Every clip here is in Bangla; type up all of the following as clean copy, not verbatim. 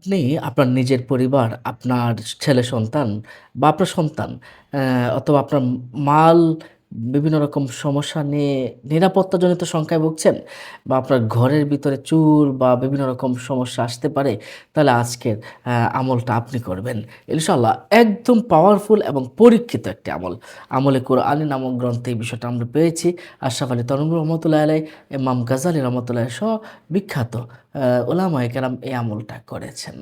আপনি আপনার নিজের পরিবার, আপনার ছেলে সন্তান বা আপনার সন্তান অথবা আপনার মাল বিভিন্ন রকম সমস্যা নিয়ে নিরাপত্তাজনিত শঙ্কায় ভুগছেন বা আপনার ঘরের ভিতরে চুর বা বিভিন্ন রকম সমস্যা আসতে পারে, তাহলে আজকের আমলটা আপনি করবেন। ইনশাআল্লাহ একদম পাওয়ারফুল এবং পরীক্ষিত একটি আমল। আমলে কোরআনী নামক গ্রন্থে এই বিষয়টা আমরা পেয়েছি। আশরাফ আলী তনবী রহমতুল্লাহ আলাইহ, ইমাম গাজ্জালী রহমতুল্লাহ সহ বিখ্যাত ওলামায়ে কেরাম এই আমলটা করেছেন।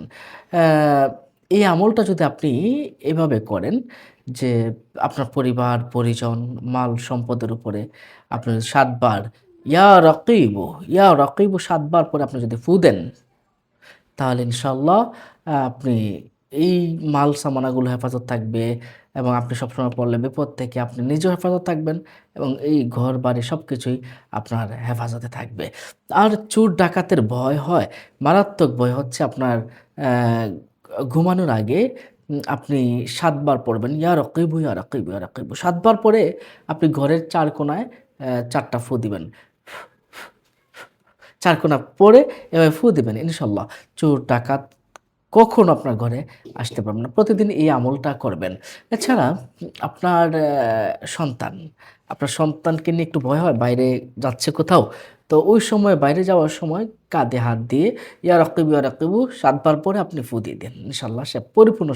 আ এই আমলটা যদি আপনি এভাবে করেন যে, আপনার পরিবার, পরিজন, মাল সম্পদের উপরে আপনি যদি ৭ বার ইয়া রাকিবু ৭ বার পরে আপনি যদি ফু দেন, তাহলে ইনশাআল্লাহ আপনি এই মাল সামানাগুলো হেফাজত থাকবে এবং আপনি সবসময় পড়লে বিপদ থেকে আপনি নিজেও হেফাজত থাকবেন এবং এই ঘর-বাড়ি সবকিছুই আপনার হেফাজতে থাকবে। আর চোর ডাকাতের ভয় হয়, মারাত্মক ভয় হচ্ছে আপনার অ্যা ঘুমানোর আগে আপনি ৭ বার পড়বেন, ইয়া রকিবু, ইয়া রকিবু, ইয়া রকিবু। ৭ বার পরে আপনি ঘরের ৪ কোণায় ৪ টা ফু দিবেন। ৪ কোণা পড়ে এভাবে ফু দিবেন। ইনশাআল্লাহ চোর ডাকাত কখনো আপনার ঘরে আসতে পারবে না। প্রতিদিন এই আমলটা করবেন। এছাড়া আপনার সন্তান, আপনার সন্তানকে নিয়ে একটু ভয় হয়, বাইরে যাচ্ছে কোথাও। তো ওই সময় বাইরে যাওয়ার সময় কাঁধে হাত দিয়ে ইয়া রাকিবু, ইয়া রাকিবু ৭ বার পরে আপনি ফু দিয়ে দেন। ইনশাআল্লাহ সে পরিপূর্ণ